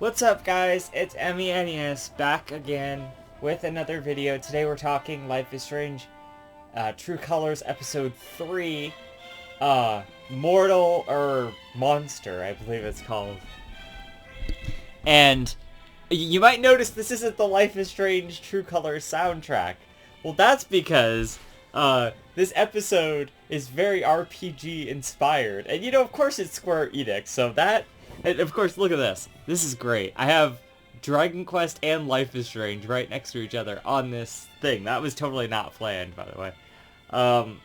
What's up, guys? It's MENES back again with another video. Today we're talking Life is Strange True Colors Episode 3, Mortal or Monster, I believe it's called. And you might notice this isn't the Life is Strange True Colors soundtrack. Well, that's because this episode is very RPG inspired. And of course it's Square Enix, so that... And of course, look at this. This is great. I have Dragon Quest and Life is Strange right next to each other on this thing. That was totally not planned, by the way. Oh,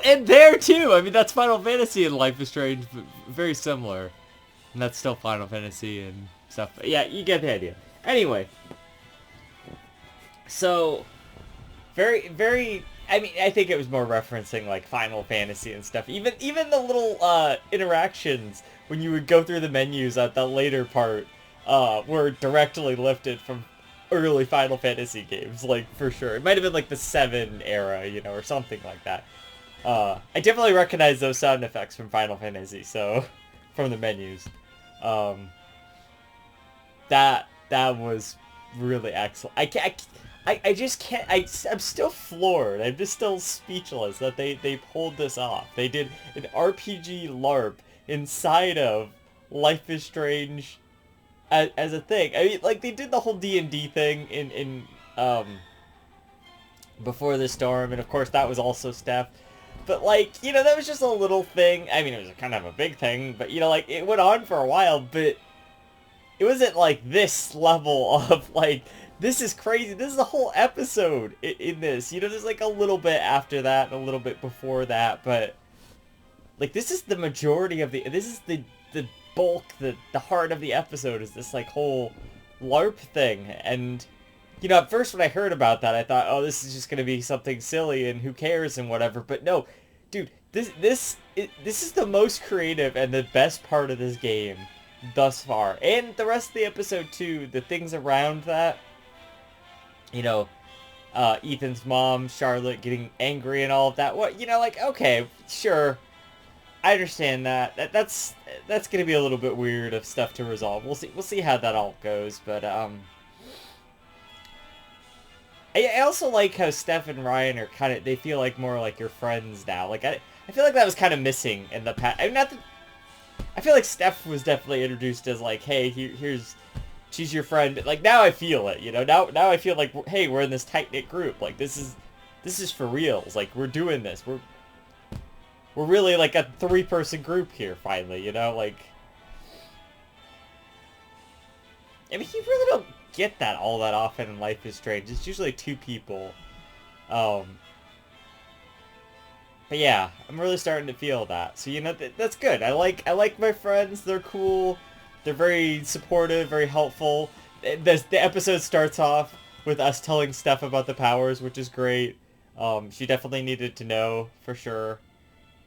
and there too! I mean, that's Final Fantasy and Life is Strange, but very similar. And that's still Final Fantasy and stuff. But yeah, you get the idea. Anyway. So, very... I mean, I think it was more referencing, like, Final Fantasy and stuff. Even the little, interactions when you would go through the menus at the later part, were directly lifted from early Final Fantasy games, like, for sure. It might have been, like, the 7 era, or something like that. I definitely recognize those sound effects from Final Fantasy, so, from the menus. That was really excellent. I just can't, I'm still floored. I'm just still speechless that they pulled this off. They did an RPG LARP inside of Life is Strange as a thing. I mean, like, they did the whole D&D thing in Before the Storm, and of course that was also Steph. But, like, that was just a little thing. I mean, it was kind of a big thing, but, like, it went on for a while, but it wasn't, like, this level of, like... This is crazy. This is a whole episode in this. There's like a little bit after that and a little bit before that, but like this is the majority of this is the bulk, the heart of the episode is this like whole LARP thing. And at first when I heard about that, I thought, oh, this is just going to be something silly and who cares and whatever. But no, dude, this is the most creative and the best part of this game thus far. And the rest of the episode too, the things around that. Ethan's mom, Charlotte, getting angry and all of that. What, like, okay, sure. I understand that. That's gonna be a little bit weird of stuff to resolve. We'll see how that all goes, but, I also like how Steph and Ryan are they feel like more like your friends now. Like, I feel like that was kind of missing in the past. I mean, I feel like Steph was definitely introduced as like, hey, here's... she's your friend. Like, now I feel it, Now I feel like, hey, we're in this tight-knit group. Like, this is for reals. Like, we're doing this. We're really, like, a 3-person group here, finally, Like... I mean, you really don't get that all that often in Life is Strange. It's usually 2 people. But yeah, I'm really starting to feel that. So, that's good. I like my friends. They're cool. They're very supportive, very helpful. The episode starts off with us telling Steph about the powers, which is great. She definitely needed to know, for sure.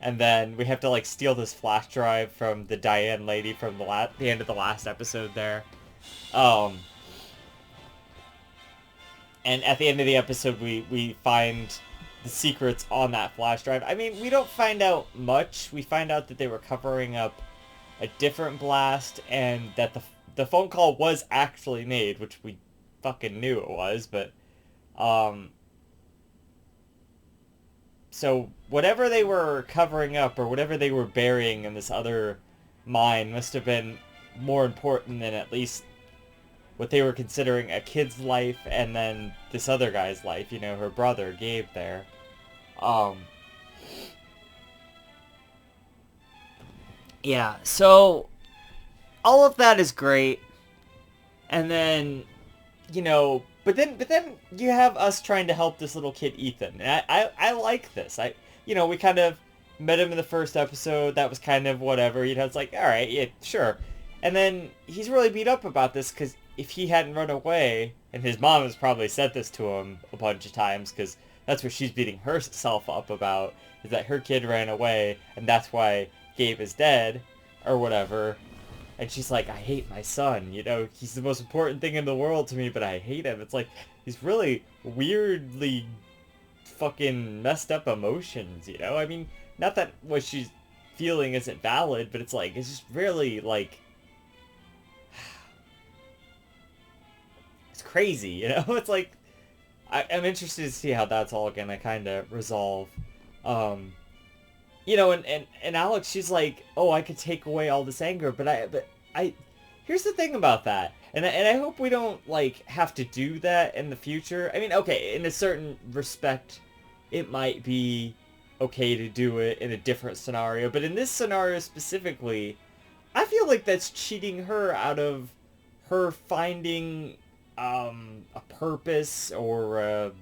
And then we have to, like, steal this flash drive from the Diane lady from the end of the last episode there. And at the end of the episode, we find the secrets on that flash drive. I mean, we don't find out much. We find out that they were covering up a different blast, and that the phone call was actually made, which we fucking knew it was, but, so whatever they were covering up, or whatever they were burying in this other mine, must have been more important than at least what they were considering a kid's life, and then this other guy's life, her brother, Gabe, there. Yeah, so all of that is great. And then, but then you have us trying to help this little kid, Ethan. And I like this. We kind of met him in the first episode. That was kind of whatever. It's like, all right, yeah, sure. And then he's really beat up about this because if he hadn't run away, and his mom has probably said this to him a bunch of times because that's what she's beating herself up about, is that her kid ran away, and that's why Gabe is dead, or whatever. And she's like, I hate my son, he's the most important thing in the world to me, but I hate him. It's like, he's really weirdly fucking messed up emotions, I mean, not that what she's feeling isn't valid, but it's like, it's just really, like, crazy, you know? It's like, I'm interested to see how that's all gonna kind of resolve. Um, you know, and Alex, she's like, oh, I could take away all this anger, but I, here's the thing about that, and I hope we don't like have to do that in the future. I mean, okay, in a certain respect, it might be okay to do it in a different scenario, but in this scenario specifically, I feel like that's cheating her out of her finding a purpose or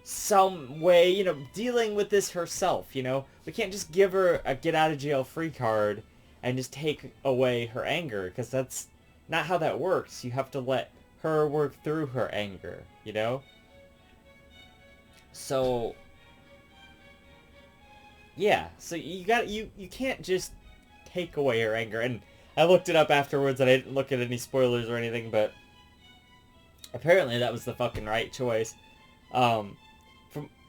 some way, you know, dealing with this herself, you know? We can't just give her a get out of jail free card and just take away her anger, because that's not how that works. You have to let her work through her anger, you know? So, yeah, so you can't just take away her anger. And I looked it up afterwards, and I didn't look at any spoilers or anything, but apparently that was the fucking right choice. Um,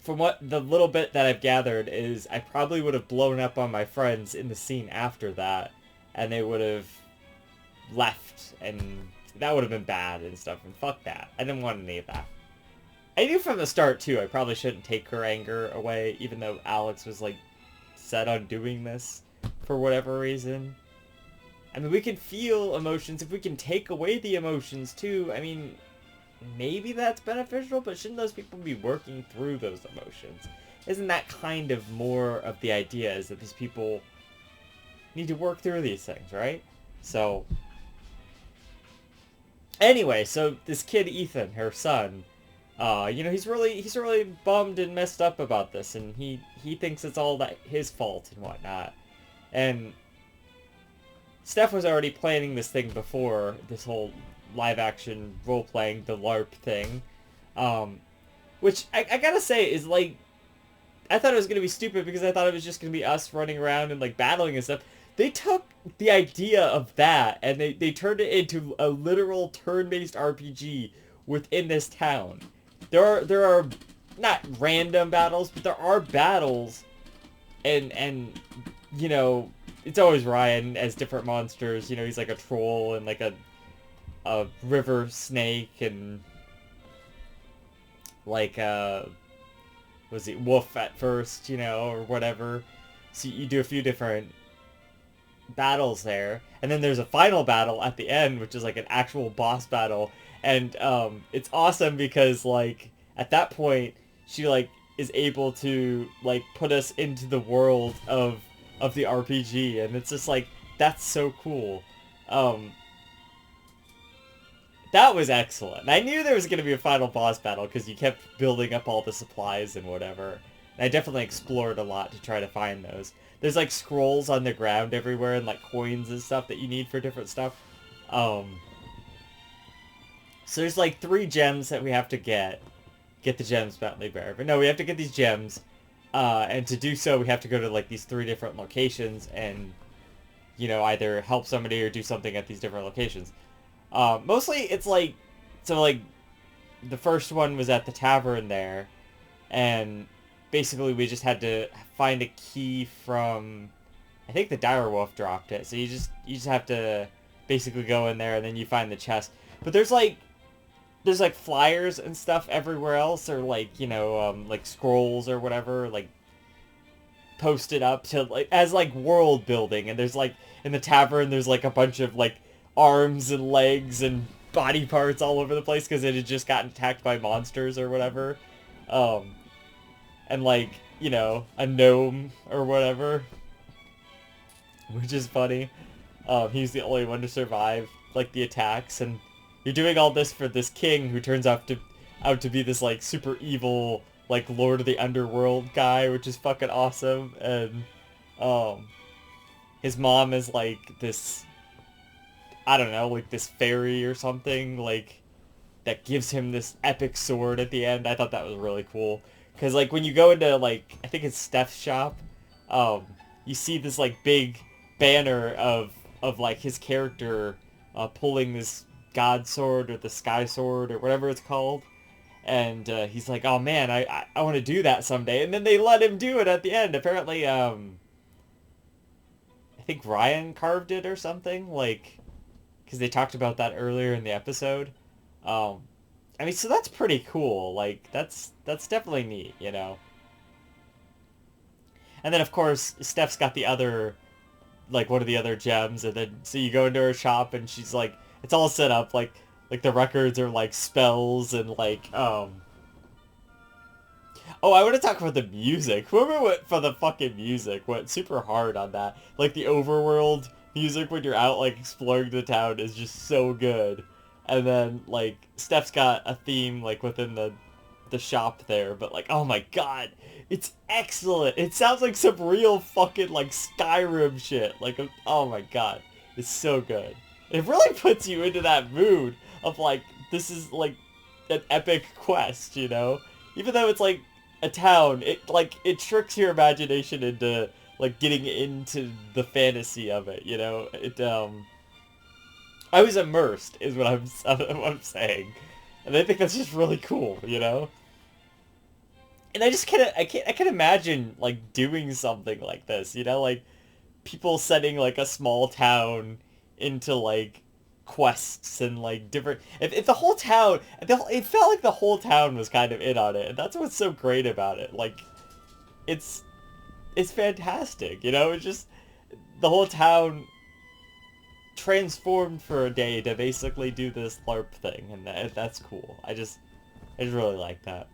from what the little bit that I've gathered is I probably would have blown up on my friends in the scene after that, and they would have left, and that would have been bad and stuff, and fuck that. I didn't want any of that. I knew from the start, too, I probably shouldn't take her anger away, even though Alex was, like, set on doing this for whatever reason. I mean, we can feel emotions. If we can take away the emotions, too, I mean, maybe that's beneficial, but shouldn't those people be working through those emotions? Isn't that kind of more of the idea, is that these people need to work through these things, right? So, anyway, so this kid Ethan, her son, you know, he's really bummed and messed up about this, and he thinks it's all that his fault and whatnot. And Steph was already planning this thing before, this whole live action role playing, the LARP thing, which I gotta say is like, I thought it was gonna be stupid because I thought it was just gonna be us running around and like battling and stuff. They took the idea of that and they turned it into a literal turn-based RPG within this town. There are not random battles, but there are battles, and you know, it's always Ryan as different monsters. You know, he's like a troll and like a river snake and like was it wolf at first, you know, or whatever. So you do a few different battles there, and then there's a final battle at the end, which is like an actual boss battle. And it's awesome because like at that point she like is able to like put us into the world of the RPG, and it's just like, that's so cool. That was excellent. I knew there was going to be a final boss battle because you kept building up all the supplies and whatever. And I definitely explored a lot to try to find those. There's like scrolls on the ground everywhere and like coins and stuff that you need for different stuff. So there's like 3 gems that we have to get. Get the gems, Bentley Bear. But no, we have to get these gems. And to do so, we have to go to like these 3 different locations and, you know, either help somebody or do something at these different locations. Mostly it's like, so like, the first one was at the tavern there, and basically we just had to find a key from, I think the direwolf dropped it, so you just have to basically go in there and then you find the chest. But there's like flyers and stuff everywhere else, or like, you know, like scrolls or whatever, like posted up to like as like world building, and there's like in the tavern there's like a bunch of like arms and legs and body parts all over the place because it had just gotten attacked by monsters or whatever. And like, you know, a gnome or whatever, which is funny. He's the only one to survive like the attacks, and you're doing all this for this king who turns out to be this like super evil like Lord of the Underworld guy, which is fucking awesome. And his mom is like this, I don't know, like this fairy or something, like, that gives him this epic sword at the end. I thought that was really cool. Because, like, when you go into, like, I think it's Steph's shop, you see this, like, big banner of like, his character pulling this god sword or the sky sword or whatever it's called. And he's like, oh, man, I want to do that someday. And then they let him do it at the end. Apparently, I think Ryan carved it or something, like, because they talked about that earlier in the episode. I mean, so that's pretty cool. Like, that's definitely neat, you know? And then, of course, Steph's got the other, like, one of the other gems, and then, so you go into her shop, and she's like, it's all set up, like the records are, like, spells, and, like, oh, I want to talk about the music. Whoever went for the fucking music went super hard on that. Like, the overworld music when you're out, like, exploring the town is just so good. And then, like, Steph's got a theme, like, within the shop there, but, like, oh my god, it's excellent. It sounds like some real fucking, like, Skyrim shit. Like, oh my god, it's so good. It really puts you into that mood of, like, this is, like, an epic quest, you know? Even though it's, like, a town, it tricks your imagination into, like, getting into the fantasy of it, you know? I was immersed, is what I'm saying. And I think that's just really cool, you know? And I just I can imagine, like, doing something like this, you know? Like, people setting, like, a small town into, like, quests and, like, different... If the whole town... It felt like the whole town was kind of in on it, and that's what's so great about it. Like, it's fantastic, you know? It's just... The whole town transformed for a day to basically do this LARP thing, and that's cool. I just really like that.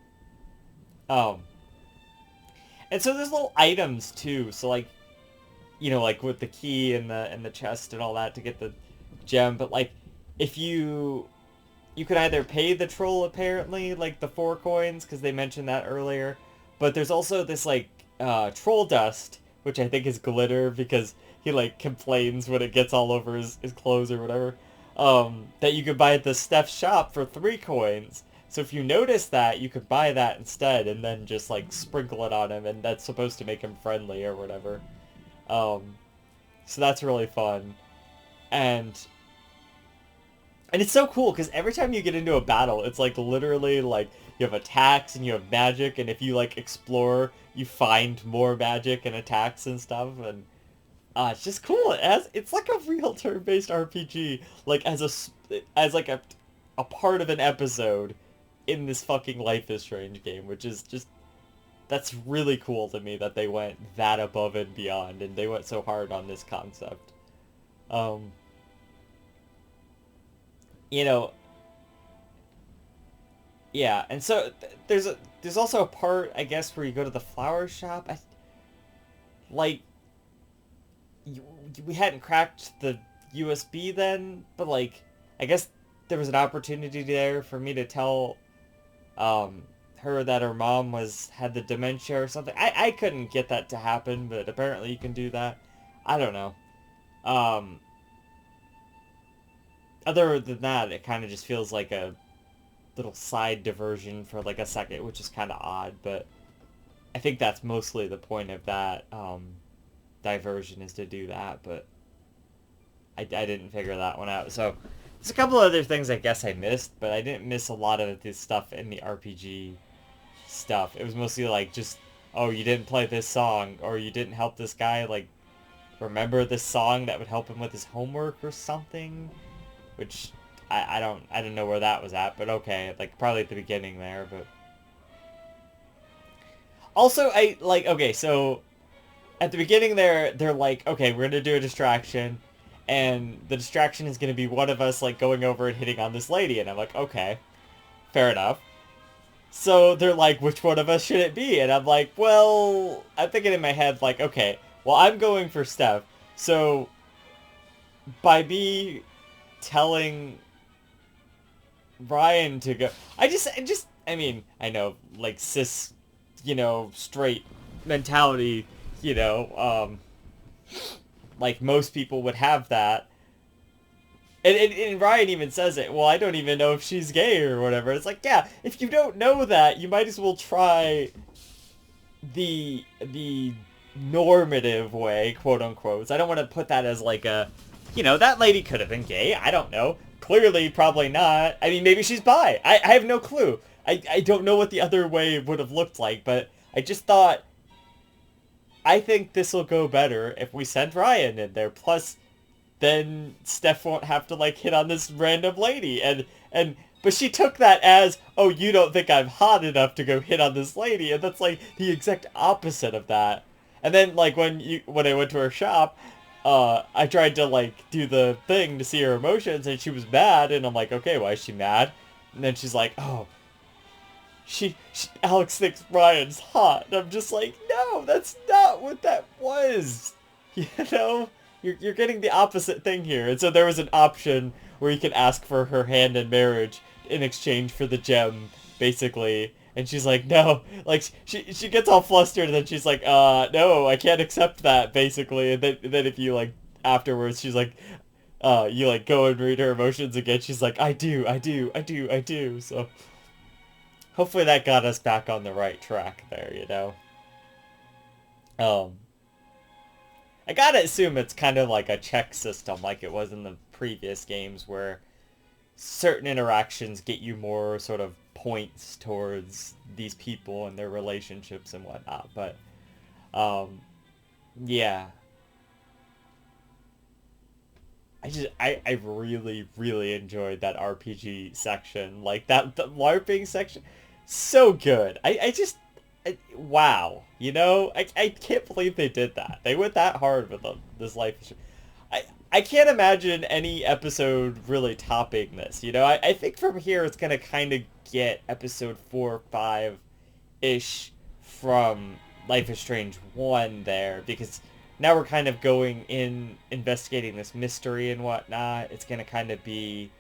And so there's little items, too, so, like, you know, like, with the key and the chest and all that to get the gem, but, like, if you could either pay the troll, apparently, like, the 4 coins, because they mentioned that earlier, but there's also this, like, troll dust, which I think is glitter, because he, like, complains when it gets all over his clothes or whatever, that you could buy at the Steph shop for 3 coins. So if you notice that, you could buy that instead, and then just, like, sprinkle it on him, and that's supposed to make him friendly or whatever. So that's really fun. And it's so cool, because every time you get into a battle, it's, like, literally, like, you have attacks and you have magic, and if you, like, explore, you find more magic and attacks and stuff, and it's just cool. It's like a real turn-based RPG, like, as like a part of an episode in this fucking Life is Strange game, which is just... That's really cool to me that they went that above and beyond, and they went so hard on this concept. You know, yeah, and so there's also a part, I guess, where you go to the flower shop. Like, we hadn't cracked the USB then, but, like, I guess there was an opportunity there for me to tell her that her mom had the dementia or something. I couldn't get that to happen, but apparently you can do that. I don't know. Other than that, it kind of just feels like a little side diversion for, like, a second, which is kind of odd, but I think that's mostly the point of that diversion, is to do that, but I didn't figure that one out. So there's a couple other things I guess I missed, but I didn't miss a lot of this stuff in the RPG stuff. It was mostly like, just, oh, you didn't play this song, or you didn't help this guy, like, remember this song that would help him with his homework or something, which I don't know where that was at, but okay, like, probably at the beginning there. But also, okay, so at the beginning there, they're like, okay, we're gonna do a distraction, and the distraction is gonna be one of us, like, going over and hitting on this lady, and I'm like, okay, fair enough. So they're like, which one of us should it be? And I'm like, well, I'm thinking in my head, like, okay, well, I'm going for Steph. So by me telling Ryan to go, I mean, I know, like, cis, you know, straight mentality, you know, like, most people would have that. And Ryan even says it, well, I don't even know if she's gay or whatever. It's like, yeah, if you don't know that, you might as well try the normative way, quote unquote. I don't want to put that as like a, you know, that lady could have been gay. I don't know. Clearly, probably not. I mean, maybe she's bi. I have no clue. I don't know what the other way would have looked like, but I just thought, I think this will go better if we send Ryan in there. Plus, then Steph won't have to, like, hit on this random lady. But but she took that as, oh, you don't think I'm hot enough to go hit on this lady, and that's like the exact opposite of that. And then like when I went to her shop, I tried to like do the thing to see her emotions, and she was mad, and I'm like, okay, why is she mad? And then she's like, oh, Alex thinks Ryan's hot. And I'm just like, no, that's not what that was. You know, you're getting the opposite thing here. And so there was an option where you could ask for her hand in marriage in exchange for the gem, basically. And she's like, no, like she gets all flustered, and then she's like, no, I can't accept that, basically. And then if you like afterwards, she's like, you like go and read her emotions again. She's like, I do, I do, I do, I do. So hopefully that got us back on the right track there, you know. Um, I gotta assume it's kind of like a check system, like it was in the previous games, where certain interactions get you more sort of points towards these people and their relationships and whatnot. But yeah, I really really enjoyed that RPG section, like that the LARPing section, so good. Wow, you know, I can't believe they did that. They went that hard with this life. I can't imagine any episode really topping this. You know, I think from here it's gonna kind of get episode 4 or 5-ish from Life is Strange 1 there, because now we're kind of going in investigating this mystery and whatnot. It's gonna kind of be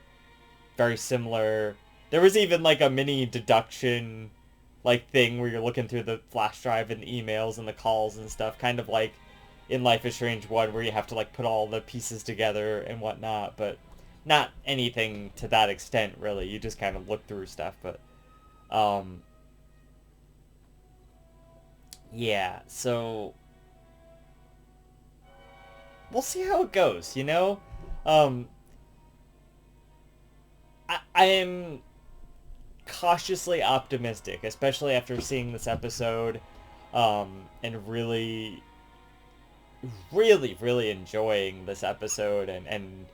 very similar. There was even like a mini deduction like thing where you're looking through the flash drive and the emails and the calls and stuff, kind of like in Life is Strange 1, where you have to like put all the pieces together and whatnot, but not anything to that extent really. You just kind of look through stuff, but yeah, so we'll see how it goes, you know? I am cautiously optimistic, especially after seeing this episode, and really, really, really enjoying this episode, and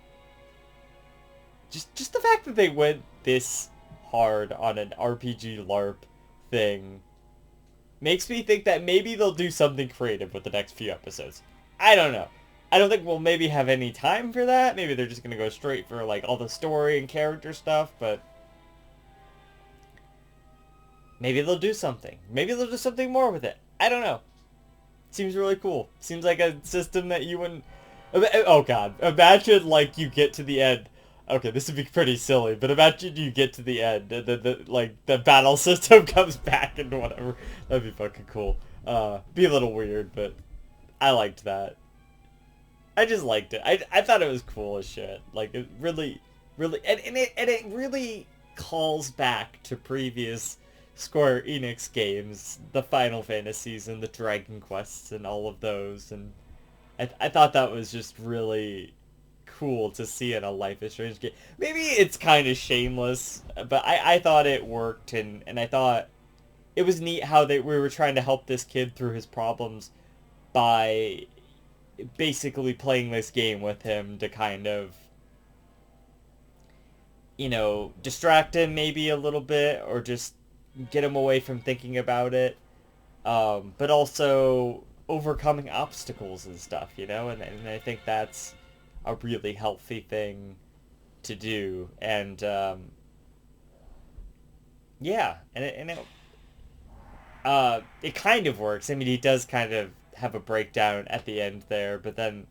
just the fact that they went this hard on an RPG LARP thing makes me think that maybe they'll do something creative with the next few episodes. I don't know. I don't think we'll maybe have any time for that. Maybe they're just gonna go straight for like all the story and character stuff, but maybe they'll do something. Maybe they'll do something more with it. I don't know. Seems really cool. Seems like a system that you wouldn't... Oh god. Imagine like you get to the end. Okay, this would be pretty silly, but imagine you get to the end and the battle system comes back and whatever. That'd be fucking cool. Be a little weird, but I liked that. I just liked it. I thought it was cool as shit. Like, it really, really... And it really calls back to previous Square Enix games, the Final Fantasies and the Dragon Quests and all of those, and I thought that was just really cool to see in a Life is Strange game. Maybe it's kind of shameless, but I thought it worked, and I thought it was neat how we were trying to help this kid through his problems by basically playing this game with him to kind of, you know, distract him maybe a little bit, or just get him away from thinking about it, but also overcoming obstacles and stuff, you know, and I think that's a really healthy thing to do, and yeah, it kind of works. I mean, he does kind of have a breakdown at the end there, but then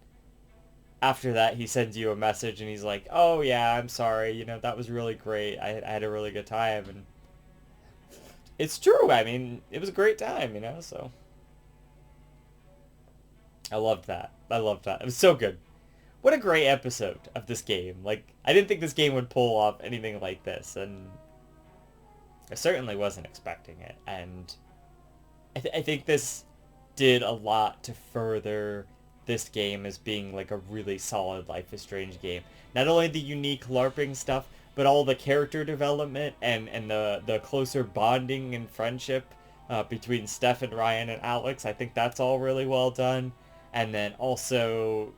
after that he sends you a message and he's like, oh yeah, I'm sorry, you know, that was really great, I had a really good time, and it's true. I mean, it was a great time, you know, so I loved that. I loved that. It was so good. What a great episode of this game. Like, I didn't think this game would pull off anything like this, and I certainly wasn't expecting it, and I think this did a lot to further this game as being like a really solid Life is Strange game. Not only the unique LARPing stuff, but all the character development and the closer bonding and friendship between Steph and Ryan and Alex. I think that's all really well done. And then also,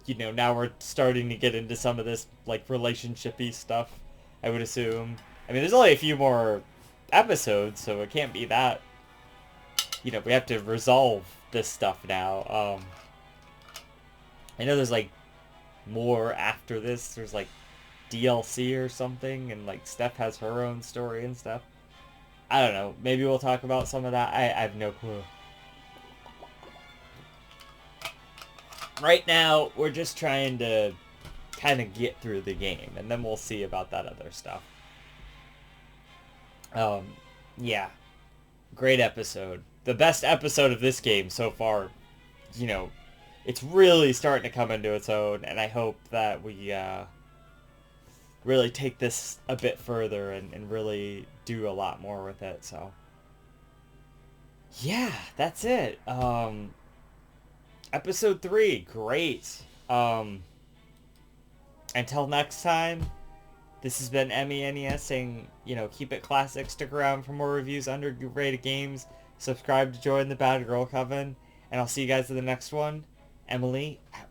you know, now we're starting to get into some of this like relationship-y stuff, I would assume. I mean, there's only a few more episodes, so it can't be that, you know, we have to resolve this stuff now. I know there's, like, more after this. There's, like, DLC or something, and, like, Steph has her own story and stuff. I don't know. Maybe we'll talk about some of that. I have no clue. Right now, we're just trying to kind of get through the game, and then we'll see about that other stuff. Yeah. Great episode. The best episode of this game so far. You know, it's really starting to come into its own, and I hope that we really take this a bit further and really do a lot more with it. So yeah, that's it. Episode 3, great. Until next time, this has been MENES saying, you know, keep it classic, stick around for more reviews, underrated games, subscribe to join the Bad Girl Coven, and I'll see you guys in the next one. Emily, out.